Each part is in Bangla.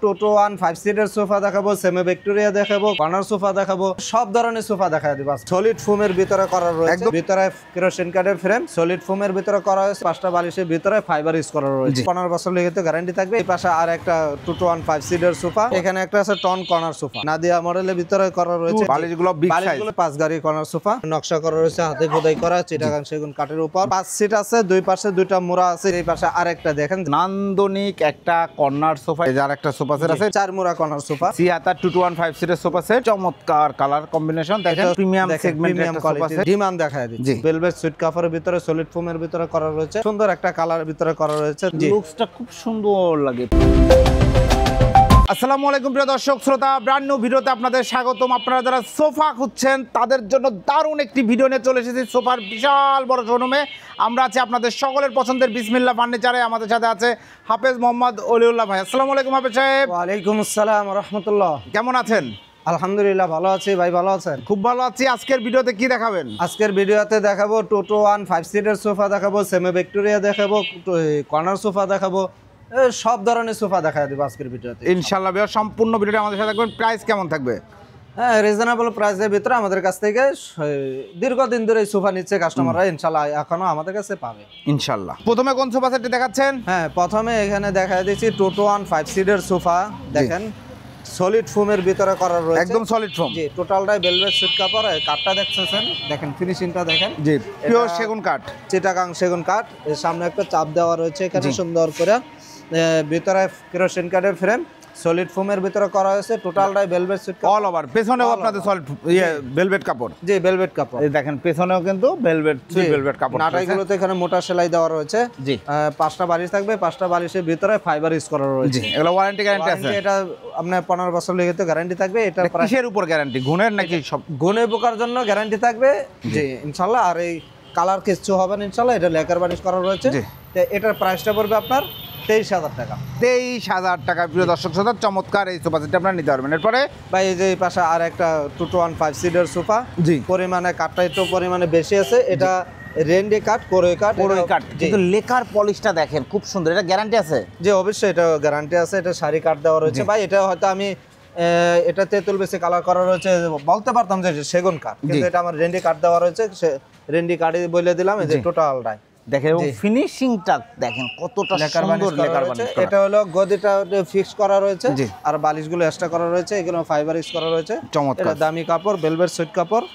টোটো ওয়ান 5 সিটের সোফা দেখাবো, সেমি ভিক্টোরিয়া দেখাবো, কর্নার সোফা দেখাবো, সব ধরনের সোফা দেখা দিব। সলিড ফোমের ভিতরে করা রয়েছে, ভিতরে কেরোসিন কাঠের ফ্রেম, সলিড ফোমের ভিতরে করা হয়েছে, 5টা বালিশের ভিতরে ফাইবার ইউজ করা রয়েছে। 15 বছর লিখিত গ্যারান্টি থাকবে। এই পাশে আর একটা টোটো ওয়ান 5 সিটের সোফা, এখানে একটা আছে টন কর্নার সোফা, নাদিয়া মডেলের ভিতরে করা রয়েছে। বালিশগুলো বিগ সাইজ, 5 গাড়ি কর্নার সোফা, নকশা করা রয়েছে, হাতে খোদাই করা, চিটাগাং সেগুন কাঠের উপর। 5 সিট আছে, দুই পাশে দুইটা মোড়া আছে। এই পাশে আরেকটা দেখেন নান্দনিক একটা কর্নার সোফা, এই যে আরেকটা সোফা সেট আছে, 4 মোড়া কর্নার সোফা, সিয়াতা 215 সিটের সোফা সেট, চমৎকার কালার কম্বিনেশন। দেখেন প্রিমিয়াম সেগমেন্টের একটা সোফা সেট, ডিমান্ড দেখায় দিচ্ছি। ভেলভেট সুইট কাপড়ের ভিতরে সলিড ফোমের ভিতরে করা রয়েছে, সুন্দর একটা কালার ভিতরে করা রয়েছে। লুকসটা খুব সুন্দর লাগে। আসসালামু আলাইকুম প্রিয় দর্শক শ্রোতা, ব্র্যান্ড নিউ ভিডিওতে আপনাদের স্বাগতম। আপনারা যারা সোফা খুঁজছেন তাদের জন্য দারুণ একটি ভিডিও নিয়ে চলে এসেছি সোফার বিশাল বড় শোরুমে। আমরা আছি আপনাদের সকলের পছন্দের বিসমিল্লাহ ফার্নিচারে। আমাদের সাথে আছে হাফেজ মোহাম্মদ অলিউল্লাহ ভাই। আসসালামু আলাইকুম হাফেজ সাহেব। ওয়ালাইকুম আসসালাম ওয়া রাহমাতুল্লাহ। কেমন আছেন? আলহামদুলিল্লাহ ভালো আছি ভাই, ভালো আছেন? খুব ভালো আছি। আজকের ভিডিওতে কি দেখাবেন? আজকের ভিডিওতে দেখাবো টোটো ওয়ান 5 সিটের সোফা দেখাবো, সেমি ভিক্টোরিয়া দেখাবো, কর্নার সোফা দেখাবো, সব ধরনের সোফা দেখা দিব আজকের ভিডিওতে ইনশাআল্লাহ। ভাই সম্পূর্ণ ভিডিওটা আমাদের সাথে থাকবেন। প্রাইস কেমন থাকবে? হ্যাঁ, রিজনেবল প্রাইসের ভিতরে আমাদের কাছ থেকে দীর্ঘদিন ধরে সোফা নিচ্ছে কাস্টমাররা, ইনশাআল্লাহ এখনো আমাদের কাছে পাবে ইনশাআল্লাহ। প্রথমে কোন সোফা সেটটি দেখাচ্ছেন? হ্যাঁ, প্রথমে এখানে দেখা দিচ্ছি টোটো ওয়ান 5 সিটের সোফা। দেখেন সলিড ফোমের ভিতরে করা রয়েছে, একদম সলিড ফোম। জি, টোটালটাই ভেলভেট সুইট কাপড়। কাঠটা দেখছেন, দেখেন ফিনিশিংটা দেখেন, জি পিওর সেগুন কাঠ, চিটাগাং সেগুন কাঠ। এর সামনে একটা চাপ দেওয়া রয়েছে এখানে সুন্দর করে, ভিতরে কেরোসিন কাঠের ফ্রেম, সলিড ফোমের ভিতরে করা হয়েছে, টোটালটাই ভেলভেট সুইট অল ওভার। পেছনেও আপনাদের সলিড ভেলভেট কাপড়, জি ভেলভেট কাপড়। এই দেখেন পেছনেও কিন্তু ভেলভেট সুইট ভেলভেট কাপড়। নাটাইগুলোতে এখানে মোটা সেলাই দেওয়া রয়েছে, জি 5টা বালিশ থাকবে, 5টা বালিশের ভিতরে ফাইবার ইউজ করা রয়েছে। জি, এগুলো ওয়ারেন্টি গ্যারান্টি আছে? এটা আপনার 15 বছর লিখিত গ্যারান্টি থাকবে। এটা কিসের উপর গ্যারান্টি? গুণের নাকি সব? গুণে পোকার জন্য গ্যারান্টি থাকবে, জি ইনশাআল্লাহ। আর এই কালার কিছু হবে না ইনশাআল্লাহ। এটা লেকার বানিশ করা রয়েছে। তো এটার প্রাইসটা পড়বে আপনার 23,000 টাকা। 23,000 টাকা। প্রিয় দর্শক শ্রোতা, চমৎকার এই সোফা সেটটা আপনারা নিতে পারবেন। এরপরে ভাই এই যে এই পাশে আর একটা টোটো ওয়ান 5 সিটের সোফা, জি পরিমাণে কাঠটা একটু পরিমাণে বেশি আছে। এটা রেন্ডি কাঠ, কোরই কাঠ, কিন্তু লেকার পলিশটা দেখেন খুব সুন্দর। এটা গ্যারান্টি আছে? জি অবশ্যই এটা গ্যারান্টি আছে। এটা শাড়ি কাঠ দেওয়া রয়েছে ভাই। এটা হয়তো আমি এটা তেঁতুল বেশি কালার করা রয়েছে বলতে পারতাম যে সেগুন কাঠ, কিন্তু এটা আমার রেন্ডি কাঠ দেওয়া রয়েছে, রেন্ডি কাঠই বলে দিলাম। এই যে টোটালটাই দেখেন, ফিনিশিংটা দেখেন কতটা সুন্দর লেকার বানিশ করা। এটা হলো গদিটা ফিক্স করা রয়েছে, আর বালিশগুলো এক্সট্রা করা রয়েছে, এগুলো ফাইবার ইউজ করা রয়েছে। চমৎকার। এটা দামি কাপড়, ভেলভেট সুইট কাপড়।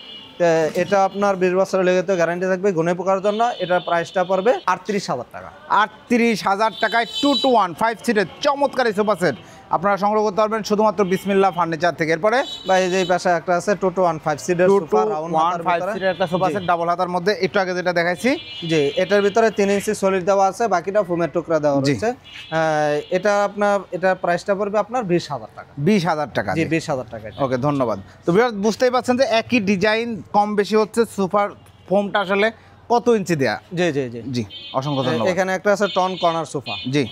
এটা আপনার 20 বছরের লেগে তো গ্যারান্টি থাকবে গুণে পোকার জন্য। এটার প্রাইসটা পড়বে 38,000 টাকা। 38,000 টাকায় 2-1-5 সিটের চমৎকার এই সোফা সেট আপনারা সংগ্রহ করতে পারবেন শুধুমাত্র বিসমিল্লাহ ফার্নিচার থেকে। এরপরে ভাই এই যে পাশে একটা আছে টোটো ওয়ান 5 সিটের সোফা, রাউন্ড মাথার ভিতরে একটা সোফা সেট ডাবল হাতার মধ্যে, একটু আগে যেটা দেখাইছি। জি, এটার ভিতরে 3 ইঞ্চি সলিড দেওয়া আছে, বাকিটা ফোমের টুকরা দেওয়া রয়েছে। এটা আপনার এটার প্রাইসটা পড়বে আপনার 20,000 টাকা। 20,000 টাকা? জি 20,000 টাকা। ওকে, ধন্যবাদ। তো ভিউয়ার্স বুঝতেই পারছেন যে একই ডিজাইন কম বেশি হচ্ছে। সোফার ফোমটা আসলে কত ইঞ্চি দেয়া? জি জি জি জি, অসংখ্য ধন্যবাদ। এখানে একটা আছে টন কর্নার সোফা, জি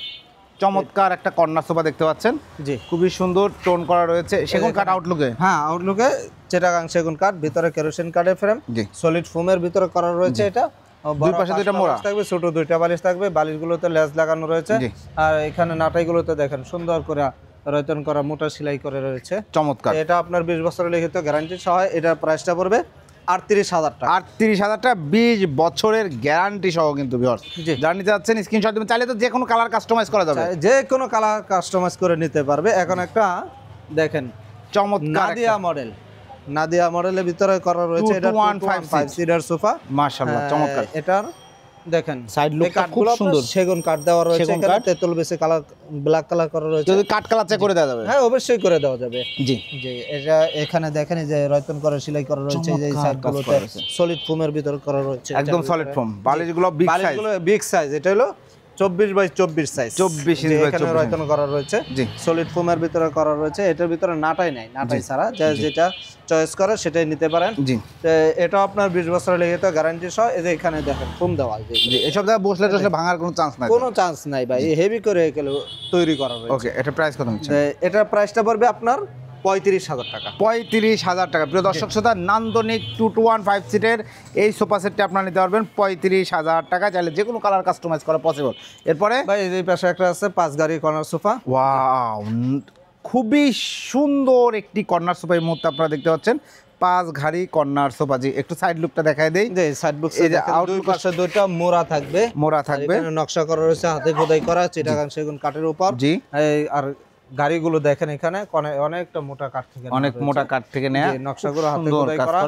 চমৎকার একটা কর্নার সোফা দেখতে পাচ্ছেন, জি খুবই সুন্দর টোন করা রয়েছে। সেগুন কাঠ আউটলুকে? হ্যাঁ আউটলুকে চিটাগাং সেগুন কাঠ, ভিতরে কেরোসিন কাঠের ফ্রেম, জি সলিড ফোমের ভিতরে করা রয়েছে। এটা দুই পাশে দুইটা মোড়া থাকবে, ছোট দুইটা বালিশ থাকবে, বালিশগুলোতে লেজ লাগানো রয়েছে। আর এখানে নাটাইগুলোতে দেখেন সুন্দর করে রয়তন করা মোটা সেলাই করে রয়েছে, চমৎকার। এটা আপনার 20 বছরের লিখিত গ্যারান্টি সহ। এটার প্রাইসটা পড়বে 38,000 টাকা। 38,000 টাকা 20 বছরের গ্যারান্টি সহ কিন্তু ভিউয়ার্স যারা নিতে যাচ্ছেন স্ক্রিনশট দিবেন। চাইলে তো যে কোনো কালার কাস্টমাইজ করা যাবে, যে কোনো কালার কাস্টমাইজ করে নিতে পারবে। এখন একটা দেখেন চমৎকার নাদিয়া মডেলের ভিতরে করা রয়েছে। এটা 215 সিটার সোফা, মাশাআল্লাহ চমৎকার। এটার দেখেন সাইড লুকটা খুব সুন্দর, সেগুন কাঠ দেওয়া রয়েছে। এখানে তেঁতুল বেশি কালার, ব্ল্যাক কালার করা রয়েছে। যদি কাট কালার চেক করে দেওয়া যাবে? হ্যাঁ অবশ্যই করে দেওয়া যাবে। জি জি, এটা এখানে দেখেন যে রয়তন করা সেলাই করা রয়েছে, এই যে সাইডগুলোতে সলিড ফোমের ভিতর করা রয়েছে, একদম সলিড ফোম। বালিশগুলো বিগ সাইজ, বালিশগুলো বিগ সাইজ। এটা হলো 24x24 সাইজ, 24x24 রয়তন করা রয়েছে। জি, সলিড ফোমের ভিতরে করা রয়েছে। এটার ভিতরে নাটাই নাই, নাটাই ছাড়া যেটা চয়েস করে সেটাই নিতে পারেন। জি, এটা আপনার 20 বছরের লেগে তো গ্যারান্টি সহ। এই যে এখানে দেখেন ফোম দেওয়া, জি এসব জায়গায় বসলে টসলে ভাঙার কোনো চান্স নাই, কোনো চান্স নাই ভাই। হেভি করে তৈরি করা রয়েছে। ওকে, এটা প্রাইস কত হচ্ছে? এটার প্রাইসটা পড়বে আপনার 35,000 টাকা। 35,000 টাকা। প্রিয় দর্শক শ্রোতা, নান্দনিক 2-1-5 সিটের এই সোফা সেটটি আপনারা নিতে পারবেন 35,000 টাকা। চাইলে যে কোনো কালার কাস্টমাইজ করা পসিবল। এরপরে ভাই এই পাশে একটা আছে 5 গাড়ি কর্নার সোফা। ওয়াও, খুবই সুন্দর একটি কর্নার সোফা এই মুহূর্তে আপনারা দেখতে পাচ্ছেন, 5 ঘাড়ি কর্নার সোফা। জি, একটু সাইড লুকটা দেখায় দেই। যে সাইড বক্স এই যে দুই পাশে দুইটা মোড়া থাকবে, এখানে নকশা করা রয়েছে, হাতে খোদাই করা চিটাগাং সেগুন কাঠের উপর। জি, আর গাড়িগুলো দেখেন এখানে অনেকটা মোটা কাঠ থেকে, অনেক মোটা কাঠ থেকে নেয়া, নকশাগুলো হাতে খোদাই করা।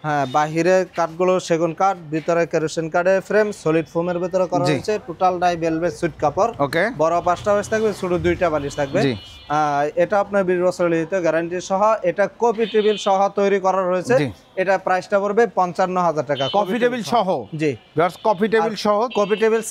হ্যাঁ, বাহিরে কাঠগুলো সেগুন কাঠ, ভিতরে কেরোসিন কাঠের ফ্রেম, সলিড ফোমের ভিতরে করা হয়েছে। টোটাল ডাই ভেলভেট সুইট কাপড়। ওকে, বড় 5টা বালিশ থাকবে, ছোট 2টা বালিশ থাকবে। এটা আপনার 20 বছর লিখিত গ্যারান্টি সহ, এটা কপি টেবিল সহ তৈরি করা রয়েছে। এটা প্রাইসটা পড়বে 55,000 টাকা কপি টেবিল সহ। জি, কপি টেবিল সহ, কপি টেবিল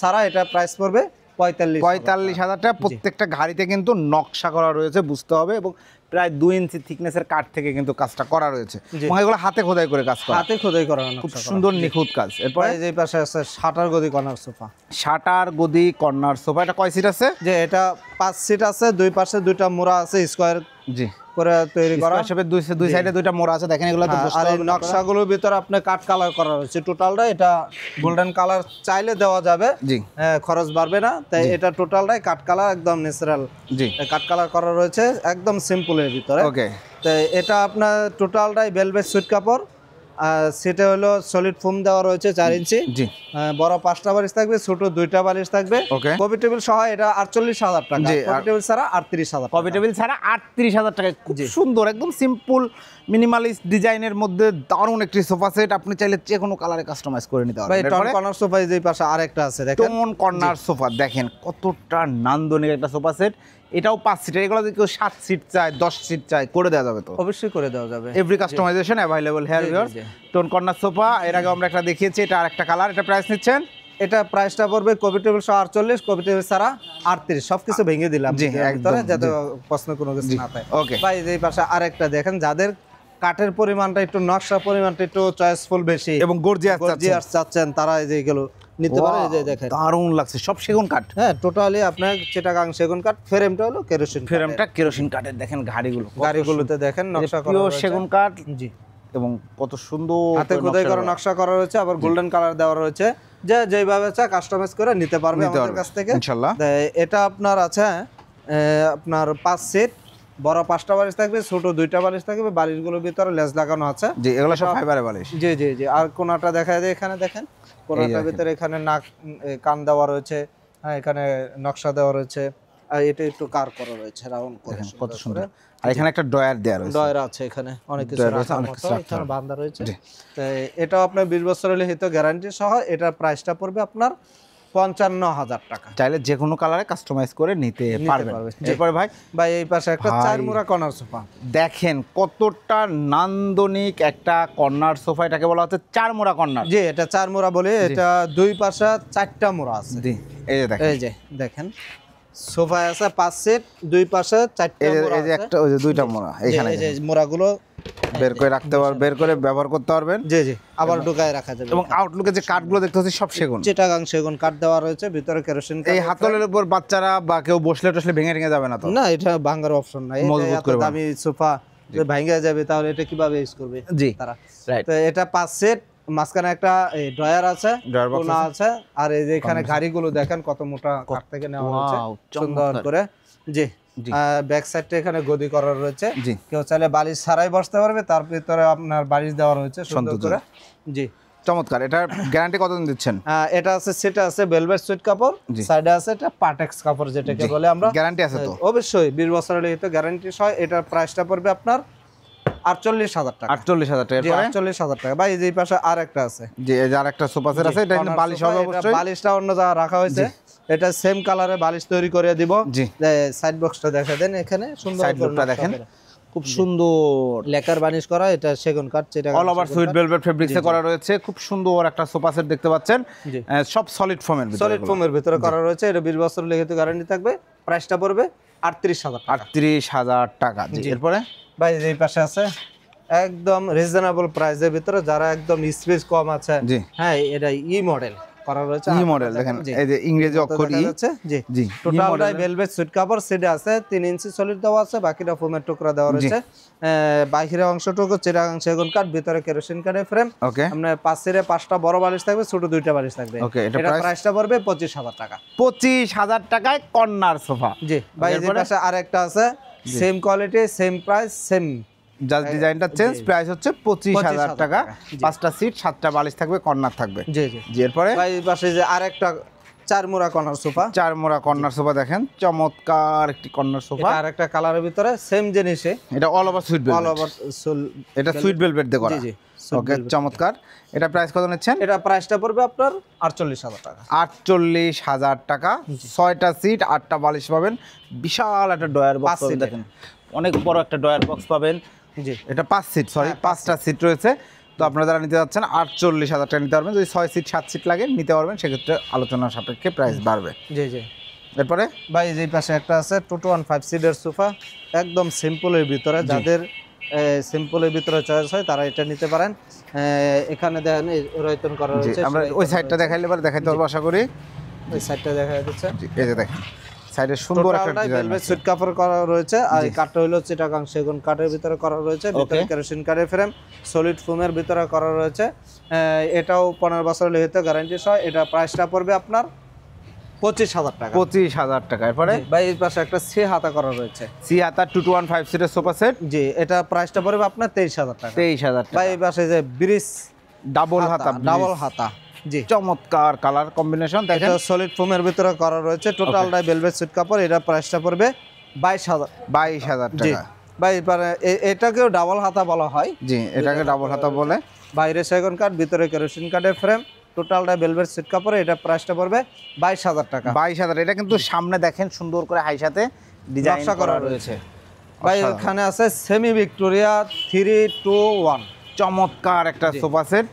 ছাড়া এটা প্রাইস পড়বে 45,000 টাকা। প্রত্যেকটা গাড়িতে কিন্তু নকশা করা রয়েছে, বুঝতে হবে, এবং প্রায় 2 ইঞ্চি থিকনেসের কাঠ থেকে কিন্তু কাজটা করা রয়েছে। এগুলো হাতে খোদাই করে কাজ করা, হাতে খোদাই করা, খুব সুন্দর নিখুঁত কাজ। এরপরে এই যে পাশে আছে শাটার গদি কর্নার সোফা। শাটার গদি কর্নার সোফা, এটা কয় সিট আছে? যে এটা 5 সিট আছে, দুই পাশে দুইটা মোড়া আছে স্কয়ার জি করে তৈরি করা, হিসেবে দুই সাইডে দুইটা মোড়া আছে। দেখেন এগুলো তো আর এই নকশাগুলোর ভিতরে আপনি কাট কালার করা রয়েছে। টোটালটা এটা গোল্ডেন কালার চাইলে দেওয়া যাবে, জি, খরচ বাড়বে না, তাই এটা টোটালটাই কাট কালার, একদম ন্যাচারাল জি কাট কালার করা রয়েছে, একদম সিম্পলের ভিতরে। ওকে, তো এটা আপনার টোটালটাই ভেলভেট সুইট কাপড়, সেটা হলো সলিড ফোম দেওয়া রয়েছে 4 ইঞ্চি। জি, বড় 5টা বালিশ থাকবে, ছোট 2টা বালিশ থাকবে। ওকে, কপি টেবিল সহ এটা 48,000 টাকা, কপি টেবিল ছাড়া 38,000, কপি টেবিল ছাড়া 38,000 টাকা। খুব সুন্দর, একদম সিম্পল মিনিমালিস্ট ডিজাইনের মধ্যে দারুণ একটি সোফা সেট। আপনি চাইলে যে কোনো কালারে কাস্টমাইজ করে নিতে পারবেন। টোন কর্নার সোফা এই পাশে আরেকটা আছে, দেখেন টোন কর্নার সোফা, দেখেন কতটা নান্দনিক একটা সোফা সেট। এটাও 5 সিটের, এগুলো যদি কেউ 7 সিট চায়, 10 সিট চায়, করে দেওয়া যাবে। তো অবশ্যই করে দেওয়া যাবে, every customization available here viewers. Tone corner sofa এর আগে আমরা একটা দেখিয়েছি, এটা আরেকটা কালার। এটা প্রাইস নিচ্ছেন? এটা প্রাইসটা পড়বে কপি টেবিল সহ 48, কপি টেবিল ছাড়া 38। সবকিছু ভেঙে দিলাম জি, একদম, যাতে প্রশ্ন কোনো কিছু না থাকে। ওকে, ভাই এই পাশে আরেকটা দেখেন, যাদের কাঠের পরিমাণটা একটু, নকশা পরিমাণটা একটু চয়েসফুল বেশি এবং গর্জিয়াস চাচ্ছেন, তারা এই যে এগুলো নিতে পারে। এই যে দেখেন দারুণ লাগছে, সব সেগুন কাঠ। হ্যাঁ, টোটালি আপনার চিটাগাং সেগুন কাঠ। ফ্রেমটা হলো কেরোসিন, ফ্রেমটা কেরোসিন কাঠের। দেখেন গাড়িগুলোতে দেখেন নকশা করা রয়েছে সেগুন কাঠ। জি, এবং কত সুন্দর হাতে খোদাই করা নকশা করা রয়েছে, আবার গোল্ডেন কালার দেওয়া রয়েছে। যে যেভাবে চায় কাস্টমাইজ করে নিতে পারবে আমাদের কাছ থেকে ইনশাআল্লাহ। এটা আপনার আছে আপনার 5 সিট, বড় 5টা বালিশ থাকবে, ছোট 2টা বালিশ থাকবে। বালিশগুলোর ভিতরে লেস লাগানো আছে। জি, এগুলো সব ফাইবারের বালিশ। জি জি জি। আর কোনাটা দেখা যায় এখানে, দেখেন কোনাটার ভিতরে এখানে নাক কান দেওয়া রয়েছে। হ্যাঁ, এখানে নকশা দেওয়া রয়েছে, আর এটা একটু কার করা রয়েছে রাউন্ড করে, কত সুন্দর। আর এখানে একটা ডয়ার দেয়া রয়েছে, ডয়ার আছে, এখানে অনেক কিছু রাখার মতো, এখানে বাঁধা রয়েছে। এটা আপনার 20 বছরের লিখিত গ্যারান্টি সহ। এটার প্রাইসটা পড়বে আপনার 55,000 টাকা। চাইলে যে কোনো কালারে কাস্টমাইজ করে নিতে পারবেন। এরপরে ভাই এই পাশে একটা 4 মুড়া কর্নার সোফা, দেখেন কতটা নান্দনিক একটা কর্নার সোফা। এটাকে বলা হচ্ছে 4 মুড়া কর্নার। জি, এটা 4 মুড়া বলে। এটা দুই পাশে 4টা মুড়া আছে। জি, এই যে দেখেন, এই যে দেখেন সোফা আছে 5 সেট, দুই পাশে 4টা মুড়া আছে। এই যে একটা, ওই যে 2টা মুড়া এখানে, এই যে মুড়াগুলো বের করে রাখতে পারবেন, বের করে ব্যবহার করতে পারবেন। জি জি, আবার ঢুকায় রাখা যাবে। এবং আউটলুকে যে কাঠগুলো দেখতে হচ্ছে সব সেগুন, চিটাগাং সেগুন কাঠ দেওয়া রয়েছে, ভিতরে কেরোসিন। এই হাতলের উপর বাচ্চারা বা কেউ বসলে টসলে ভেঙে যাবে না তো? না, এটা ভাঙার অপশন নাই। মজবুত করে দামি সোফা যে ভেঙে যাবে তাহলে এটা কিভাবে ইউজ করবে জি তারা? রাইট। তো এটা 5 সেট, মাঝখানে একটা ড্রয়ার আছে, কোনা আছে, আর এই যে এখানে গাড়িগুলো দেখেন কত মোটা কাঠ থেকে নেওয়া হয়েছে সুন্দর করে। জি, ব্যাক সাইডটা এখানে গদি করা রয়েছে। কেউ চাইলে বালিশ ছাড়াই বসতে পারবে, তার ভিতরে আপনার বালিশ দেওয়া রয়েছে সুন্দর করে। জি, চমৎকার। এটার গ্যারান্টি কতদিন দিচ্ছেন? এটা আছে, সেটা আছে ভেলভেট সুইট কাপড়, সাইডে আছে এটা পাটেক্স কাপড় যেটাকে বলে আমরা। গ্যারান্টি আছে তো? অবশ্যই 20 বছরের লিখিত গ্যারান্টি সহ। এটার প্রাইসটা পড়বে আপনার 48,000 টাকা। 48,000 টাকা। 48,000 টাকা। ভাই এই পাশে আরেকটা আছে, জি, এই যে আরেকটা সোফা সেট আছে। এটা বালিশ হবে অবশ্যই, বালিশটা অন্য জায়গায় রাখা হয়েছে। এটা সেম কালারে বালিশ তৈরি করে দিব। জি, সাইড বক্সটা দেখা দেন, এখানে সুন্দর সাইড লুকটা দেখেন, খুব সুন্দর লেকার বানিশ করা। এটা সেগুন কাঠ, যেটা অল ওভার সুইট ভেলভেট ফেব্রিক্সে করা রয়েছে। খুব সুন্দর একটা সোফা সেট দেখতে পাচ্ছেন, সব সলিড ফোমের ভিতরে, সলিড ফোমের ভিতরে করা রয়েছে। এটা 20 বছর লিখিত গ্যারান্টি থাকবে। প্রাইসটা পড়বে 38,000 টাকা। 38,000 টাকা। জি, এরপরে ভাই এই পাশে আছে একদম রিজনেবল প্রাইসের ভিতরে, যারা একদম স্পেস কম আছে। হ্যাঁ, এটা ই মডেল করা রয়েছে। ই মডেল দেখেন, এই যে ইংরেজি অক্ষর ই আছে। জি জি, টোটালটাই ভেলভেট সুইট কাপড়। সেটা আছে 3 ইঞ্চি সলিড দেওয়া আছে, বাকিটা ফোমের টুকরা দেওয়া রয়েছে। বাহিরের অংশটুকু চিটাগাং সেগুন কাঠ, ভিতরে কেরোসিন কাঠের ফ্রেম। ওকে, আপনার 5 সিটে 5টা বড় বালিশ থাকবে, ছোট 2টা বালিশ থাকবে। ওকে, এটা প্রাইসটা পড়বে 25,000 টাকা। 25,000 টাকায় কর্নার সোফা। জি ভাই, এই পাশে আরেকটা আছে same quality, same price, same just ডিজাইনটা চেঞ্জ, প্রাইস হচ্ছে 25,000 টাকা। জি। 5টা সিট, 7টা বালিশ থাকবে, কর্নার থাকবে। জি জি। জি, এরপরে ভাই এই পাশে যে আরেকটা 4 মুড়া কর্নার সোফা, 4 মোড়া কর্নার সোফা দেখেন, চমৎকার একটি কর্নার সোফা। এটা আরেকটা কালারের ভিতরে সেম জিনিসে, এটা all over sweet all velvet, over এটা সুইট ভেলভেট দিয়ে করা। জি জি। ওকে, চমৎকার। এটা প্রাইস কত নিচ্ছেন? এটা প্রাইসটা পড়বে আপনার 48,000 টাকা। 48,000 টাকা। 6টা সিট, 8টা বালিশ পাবেন, বিশাল একটা ডয়ার বক্স সিটের। দেখেন, অনেক বড় একটা ডয়ার বক্স পাবেন। জি। এটা 5 সিট, সরি 5টা সিট রয়েছে। তো আপনারা যারা নিতে যাচ্ছেন 48,000 টাকা নিতে পারবেন। যদি 6 সিট 7 সিট লাগে নিতে পারবেন, সেক্ষেত্রে আলোচনার সাপেক্ষে প্রাইস বাড়বে। জি জি। এরপরে ভাই এই পাশে একটা আছে 215 সিটের সোফা, একদম সিম্পলের ভিতরে, যাদের সিম্পলের ভিতরে চয়েস হয় তারা এটা নিতে পারেন। এখানে দেখেন রয়তন করা জি, রয়েছে, আমরা ওই সাইডটা দেখাইলে এবার দেখাইতে পারবো আশা করি। ওই সাইডটা দেখা যাচ্ছে। জি, এই যে দেখেন সাইডে সুন্দর একটা টোটালটাই ডিজাইন ভেলভেট আছে। সুইট কাপড় করা রয়েছে, আর এই কাঠটা হলো চিটাগাং সেগুন কাঠের ভিতরে করা রয়েছে, ভিতরে কেরোসিন কাঠের ফ্রেম, সলিড ফোমের ভিতরে করা রয়েছে। এটাও 15 বছর লিখিত গ্যারান্টি সহ। এটা প্রাইসটা পড়বে আপনার 25,000 টাকা। 25,000 টাকা। এরপরে জি, ভাই এই পাশে একটা সি হাতা করা রয়েছে। সি হাতা 215 সিটের সোফা সেট, জি, এটা প্রাইসটা পড়বে আপনার 23,000 টাকা। 23,000 টাকা। ভাই এই পাশে যে ব্রিজ ডাবল হাতা, ডাবল হাতা, জি, চমৎকার কালার কম্বিনেশন দেখেন। এটা সলিড ফোমের ভিতরে করা রয়েছে, টোটালটাই ভেলভেট সুইট কাপড়। এটা প্রাইসটা পড়বে 22,000। 22,000 জি টাকা। ভাই এবারে এটাকেও ডাবল হাতা বলা হয়। জি, এটাকে ডাবল হাতা বলে। বাইরে সেগুন কাঠ, ভিতরে কেরোসিন কাঠের ফ্রেম, টোটালটা ভেলভেট সুইট কাপড়। এটা প্রাইসটা পড়বে 22,000 টাকা। 22,000। এটা কিন্তু সামনে দেখেন সুন্দর করে হাই সাথে ডিজাইন নকশা করা রয়েছে। ভাই এখানে আছে সেমি ভিক্টোরিয়া 321, চমৎকার একটা সোফা সেট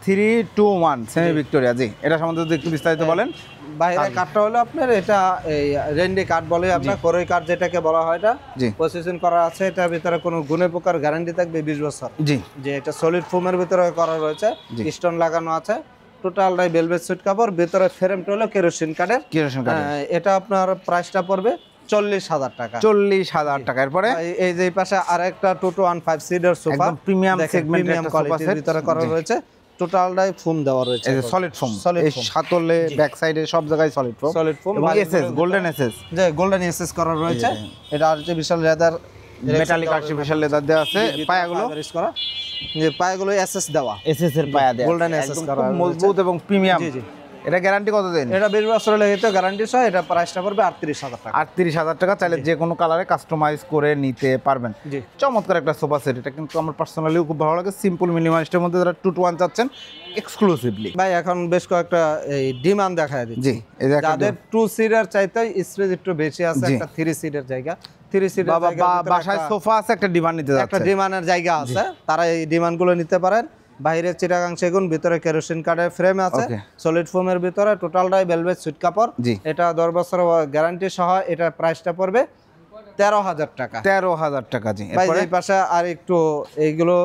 321 সেমি ভিক্টোরিয়া। জি, এটা সম্বন্ধে যদি একটু বিস্তারিত বলেন। বাইরে কাঠটা হলো আপনার এটা এই রেন্ডি কাঠ বলে আপনার, কোরই কাঠ যেটাকে বলা হয়। এটা জি প্রসেসিং করা আছে, এটার ভিতরে কোনো গুণে পোকার গ্যারান্টি থাকবে 20 বছর। জি যে এটা সলিড ফোমের ভিতরে করা রয়েছে, জি। স্টোন লাগানো আছে, টোটালটাই ভেলভেট সুইট কাপড়, ভিতরে ফ্রেমটা হলো কেরোসিন কাঠের। কিরকম কাটে? এটা আপনার প্রাইসটা পড়বে 40,000 টাকা। 40,000 টাকা। এরপরে এই যে এই পাশে আরেকটা 215 সিটের সোফা, একদম প্রিমিয়াম সেগমেন্টের প্রিমিয়াম একটা সোফা কোয়ালিটির সেট ভিতরে করা রয়েছে, টোটালটাই ফোম দেওয়া রয়েছে, এই যে সলিড ফোম, সলিড এই ফোম, সাতলে ব্যাক সাইডে সব জায়গায় সলিড ফোম, সলিড ফোম, এবং এসএস গোল্ডেন এসএস, যে গোল্ডেন এসএস করা রয়েছে। এটা artificial leather, metallic artificial leather দেওয়া আছে। পায়াগুলো করা, যে পায়াগুলো এসএস দেওয়া, এসএস এর পায়া দেওয়া, গোল্ডেন এসএস একদম করা খুব মজবুত এবং প্রিমিয়াম। জি জি। এটা গ্যারান্টি কতদিন? এটা 20 বছরের লিখিত গ্যারান্টি সহ। এটা প্রাইসটা পড়বে 38,000 টাকা। 38,000 টাকা। চাইলে যে কোনো কালারে কাস্টমাইজ করে নিতে পারবেন। জি। চমৎকার একটা সোফা সেট। এটা কিন্তু আমার পার্সোনালিও খুব ভালো লাগে। সিম্পল মিনিমালিস্টের মধ্যে যারা 221 চাচ্ছেন এক্সক্লুসিভলি, ভাই এখন বেশ কয়েকটা এই ডিমান্ড দেখা দিচ্ছে। জি, এই যে একটা যাদের 2 সিটার চাইতে স্পেস একটু বেশি আছে, জি। একটা 3 সিটের জায়গা, 3 সিটের বাবা জায়গা বাসায় সোফা আছে, একটা ডিমান্ড নিতে একটা যাচ্ছে। ডিমান্ডের জায়গা আছে, তারা এই ডিমান্ডগুলো নিতে পারেন। বাইরে চিটাগাং সেগুন, ভিতরে কেরোসিন কাঠের ফ্রেম আছে, Okay. সলিড ফোমের ভিতরে, টোটালটাই ভেলভেট সুইট কাপড়। জি। এটা 10 বছর গ্যারান্টি সহ। এটা প্রাইসটা পড়বে 13,000 টাকা। 13,000 টাকা। জি, ভাই এরপরে এই পাশে আর একটু এইগুলো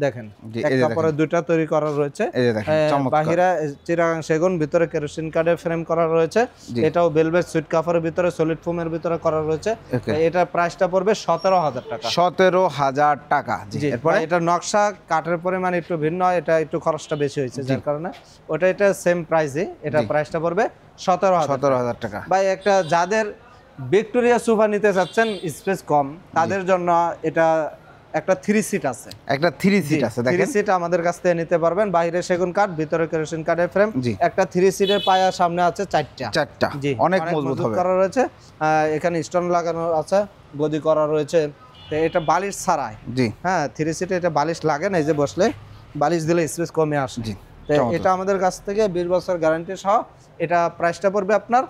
দেখেন, জি, এক এই যে কাপড়ে দুইটা তৈরি করা রয়েছে। এই যে দেখেন, চমৎকার। বাহিরে চিটাগাং সেগুন, ভিতরে কেরোসিন কাঠের ফ্রেম করা রয়েছে। জি। এটাও ভেলভেট সুইট কাপড়ের ভিতরে, সলিড ফোমের ভিতরে করা রয়েছে। Okay. এটার প্রাইসটা পড়বে 17,000 টাকা। 17,000 টাকা। জি, জি, এরপরে এটা নকশা কাঠের পরিমাণ একটু ভিন্ন, এটা একটু খরচটা বেশি হয়েছে, যার কারণে এটা সেম প্রাইসে। এটা প্রাইসটা পড়বে 17,000। 17,000 টাকা। ভাই একটা যাদের ভিক্টোরিয়া সোফা নিতে চাচ্ছেন, স্পেস কম, তাদের জন্য এটা একটা 3 সিট আছে। একটা 3 সিট আছে 3 দেখেন। সিট আমাদের কাছ থেকে নিতে পারবেন। বাইরে সেগুন কাঠ, ভিতরে কেরোসিন কাঠের ফ্রেম। জি। একটা 3 সিটের পায়া সামনে আছে 4টা। 4টা, জি, অনেক মজবুত হবে। করা রয়েছে। এখানে স্টোন লাগানো আছে, গদি করা রয়েছে। তো এটা বালিশ ছাড়াই। জি হ্যাঁ, 3 সিটে এটা বালিশ লাগে না, এই যে বসলে বালিশ দিলে স্পেস কমে আসে। জি, তো এটা আমাদের কাছ থেকে 20 বছর গ্যারান্টি সহ। এটা প্রাইসটা পড়বে আপনার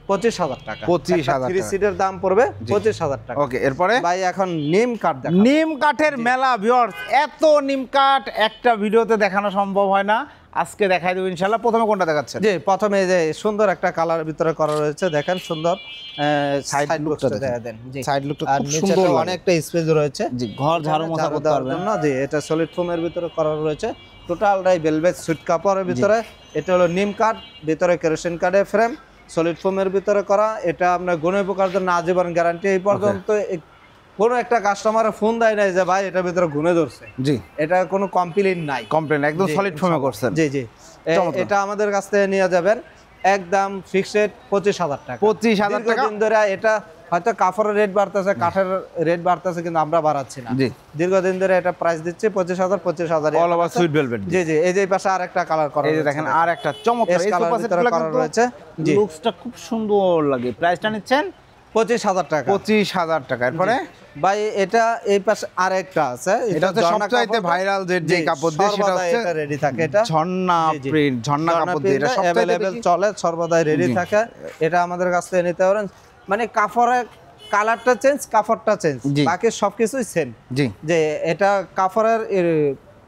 25,000 টাকা। 25,000 3 সিটের দাম পড়বে 25,000 টাকা। ওকে, এরপরে ভাই এখন নিম কাঠ দেখাবো। নিম কাঠের মেলা ভিউয়ার্স। এত নিম কাঠ একটা ভিডিওতে দেখানো সম্ভব হয় না, আজকে দেখাই দেব ইনশাআল্লাহ। প্রথমে কোনটা দেখাচ্ছেন? জি, প্রথমে এই যে সুন্দর একটা কালার ভিতরে করা রয়েছে, দেখেন সুন্দর সাইড লুকটা দেন। জি, সাইড লুকটা আর খুব নিচে সুন্দর লাগে। অনেকটা স্পেস রয়েছে। জি, ঘর ঝাড়ু মোছা করতে দেওয়ার পারবেন। জন্য। জি, এটা সলিড ফোমের ভিতরে করা রয়েছে, টোটালটাই ভেলভেট সুইট কাপড়ের ভিতরে। এটা হলো নিম কাঠ, ভিতরে কেরোসিন কাঠের ফ্রেম, সলিড ফোমের ভিতরে করা। এটা আপনার গুণে পোকার জন্য আজীবন গ্যারান্টি। এই পর্যন্ত কোনো একটা কাস্টমার ফোন দেয় নাই যে ভাই এটার ভিতরে গুণে ধরছে, জি, এটা কোনো কমপ্লেইন নাই। কমপ্লেন একদম জি, সলিড ফোমে করছেন। জি জি। চমৎকার। এটা আমাদের কাছ থেকে নিয়ে যাবেন একদম ফিক্সড 25,000 টাকা। 25,000 টাকা। দীর্ঘদিন ধরে এটা হয়তো কাপড়ের রেট বাড়তেছে, কাঠের রেট বাড়তেছে, কিন্তু আমরা বাড়াচ্ছি না। জি, দীর্ঘদিন ধরে এটা প্রাইস দিচ্ছি 25,000 অল ওভার সুইট ভেলভেট। জি জি, এই যে এই পাশে আরেকটা কালার করা এই যে দেখেন আর একটা চমৎকার এই সোফা সেটগুলো করা রয়েছে। জি, লুকসটা খুব সুন্দর লাগে। প্রাইসটা নিচ্ছেন 25,000 টাকা। 25,000 টাকা। এরপরে ভাই এটা এই পাশে আরেকটা আছে, এটা হচ্ছে সবচাইতে ভাইরাল যে কাপড় দিয়ে, সেটা হচ্ছে এটা রেডি থাকে। এটা ঝর্ণা প্রিন্ট, ঝর্ণা কাপড় দিয়ে এটা সবচাইতে अवेलेबल চলে, সর্বদাই রেডি থাকে। এটা আমাদের কাছ থেকে নিতে পারেন। মানে কাপড়ের কালারটা চেঞ্জ, কাপড়টা চেঞ্জ, বাকি সবকিছুই সেম। জি, যে এটা কাপড়ের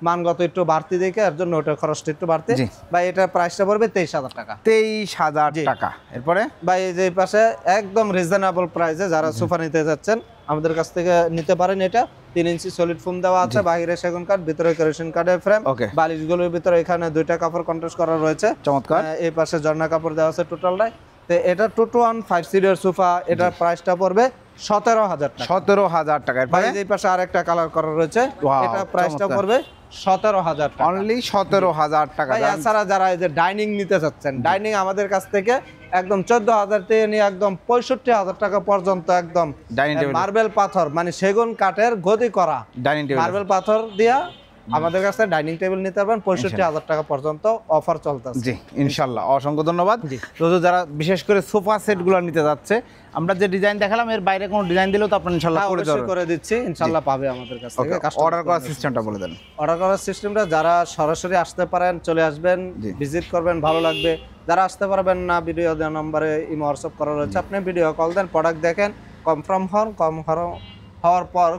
মানগত একটু বাড়তি দেখে এর জন্য ওটা খরচটা একটু বাড়তি। ভাই এটা প্রাইসটা পড়বে 23,000 টাকা। 23,000 টাকা। এরপরে ভাই এই যে পাশে একদম রিজনেবল প্রাইসে যারা সোফা নিতে যাচ্ছেন আমাদের কাছ থেকে নিতে পারেন। এটা 3 ইঞ্চি সলিড ফোম দেওয়া আছে, বাইরে সেগুন কাঠ, ভিতরে কেরোসিন কাঠের ফ্রেম, বালিশগুলোর ভিতরে এখানে 2টা কাপড় কন্ট্রাস্ট করা রয়েছে। চমৎকার। এই পাশে ঝর্ণা কাপড় দেওয়া আছে টোটালটাই। তো এটা 2-to-1 5 সিটের সোফা, এটার প্রাইসটা পড়বে 17,000 টাকা। 17,000 টাকা। ভাই এই পাশে আরেকটা কালার করা রয়েছে, এটা প্রাইসটা পড়বে 17,000 টাকা। অনলি 17,000 টাকা। এছাড়া যারা এই যে ডাইনিং নিতে চাচ্ছেন, ডাইনিং আমাদের কাছ থেকে একদম 14,000 থেকে নিয়ে একদম 65,000 টাকা পর্যন্ত একদম মার্বেল পাথর মানে সেগুন কাঠের গদি করা ডাইনিং টেবিল, মার্বেল পাথর দিয়া আমাদের কাছে ডাইনিং টেবিল নিতে পারবেন। 65,000 টাকা পর্যন্ত অফার চলতেছে। জি, ইনশাআল্লাহ। অসংখ্য ধন্যবাদ। তো যারা বিশেষ করে সোফা সেটগুলো নিতে যাচ্ছে, আমরা যে ডিজাইন দেখালাম এর বাইরে কোনো ডিজাইন দিলেও তো আপনারা ইনশাআল্লাহ করে দিচ্ছি, ইনশাআল্লাহ পাবে আমাদের কাছ থেকে। অর্ডার করার সিস্টেমটা বলে দেন। অর্ডার করার সিস্টেমটা যারা সরাসরি আসতে পারেন চলে আসবেন, ভিজিট করবেন, ভালো লাগবে। যারা আসতে পারবেন না, ভিডিও দেওয়া নম্বরে ইমো হোয়াটসঅ্যাপ করা রয়েছে, আপনি ভিডিও কল দেন, প্রোডাক্ট দেখেন, কনফার্ম হওয়ার পর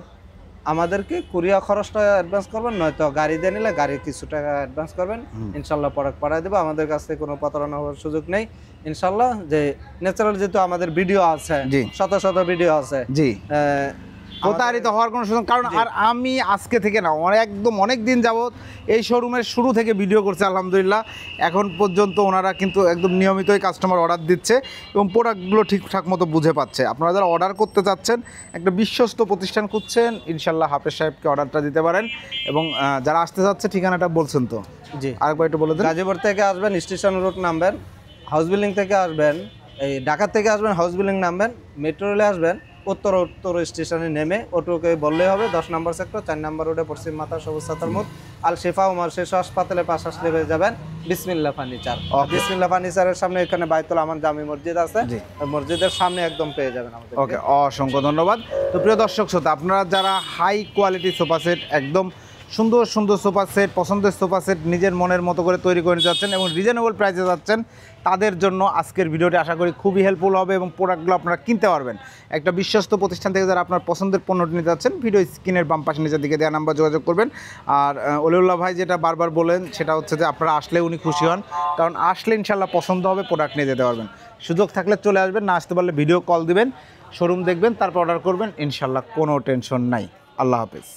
আমাদেরকে কুরিয়ার খরচটা অ্যাডভান্স করবেন, নয়তো গাড়ি দিয়ে নিলে গাড়ি কিছু টাকা অ্যাডভান্স করবেন, ইনশাল্লাহ প্রোডাক্ট পাঠিয়ে দেবো। আমাদের কাছ থেকে কোনো প্রতারণা হওয়ার সুযোগ নেই ইনশাল্লাহ। যে ন্যাচারাল যেহেতু আমাদের ভিডিও আছে, শত শত ভিডিও আছে, জি, প্রতারিত হওয়ার কোনো সুযোগ, কারণ আর আমি আজকে থেকে না, একদম অনেক দিন যাবত এই শোরুমের শুরু থেকে ভিডিও করছে আলহামদুলিল্লাহ। এখন পর্যন্ত ওনারা কিন্তু একদম নিয়মিতই কাস্টমার অর্ডার দিচ্ছে এবং প্রোডাক্টগুলো ঠিকঠাক মতো বুঝে পাচ্ছে। আপনারা যারা অর্ডার করতে চাচ্ছেন, একটা বিশ্বস্ত প্রতিষ্ঠান খুঁজছেন, ইনশাল্লাহ হাফেজ সাহেবকে অর্ডারটা দিতে পারেন। এবং যারা আসতে চাচ্ছে ঠিকানাটা বলছেন তো, জি আরেকবার একটু বলে দেন। গাজীপুর থেকে আসবেন, স্টেশন রোড নামবেন, হাউস বিল্ডিং থেকে আসবেন, এই ঢাকা থেকে আসবেন, হাউস বিল্ডিং নামবেন, মেট্রো রেলে আসবেন, উত্তর স্টেশনে নেমে অটোকে বললেই হবে। 10 নম্বর সেক্টর, 4 নম্বর রোডে, পশ্চিম মাথা, সবুজ সাতার মুখ, আল শেফা উমার শিশু হাসপাতালের পাশে আসলে হয়ে যাবেন বিসমিল্লাহ ফার্নিচার। বিসমিল্লাহ ফার্নিচারের সামনে এখানে বাইতুল আমান জামি মসজিদ আছে, মসজিদের সামনে একদম পেয়ে যাবেন আমাদের। ওকে, অসংখ্য ধন্যবাদ। তো প্রিয় দর্শক শ্রোতা, আপনারা যারা হাই কোয়ালিটি সোফা সেট, একদম সুন্দর সুন্দর সোফা সেট, পছন্দের সোফা সেট নিজের মনের মতো করে তৈরি করে নিতে যাচ্ছেন এবং রিজনেবল প্রাইসে যাচ্ছেন, তাদের জন্য আজকের ভিডিওটি আশা করি খুবই হেল্পফুল হবে এবং প্রোডাক্টগুলো আপনারা কিনতে পারবেন একটা বিশ্বস্ত প্রতিষ্ঠান থেকে। যারা আপনার পছন্দের পণ্যটি নিতে যাচ্ছেন, ভিডিও স্ক্রিনের বাম পাশে নিচের দিকে দেওয়া নাম্বার যোগাযোগ করবেন। আর অলিউল্লাহ ভাই যেটা বারবার বলেন, সেটা হচ্ছে যে আপনারা আসলে উনি খুশি হন, কারণ আসলে ইনশাল্লাহ পছন্দ হবে, প্রোডাক্ট নিয়ে যেতে পারবেন। সুযোগ থাকলে চলে আসবেন, না আসতে পারলে ভিডিও কল দিবেন, শোরুম দেখবেন, তারপর অর্ডার করবেন, ইনশাল্লাহ কোনো টেনশন নাই। আল্লাহ হাফেজ।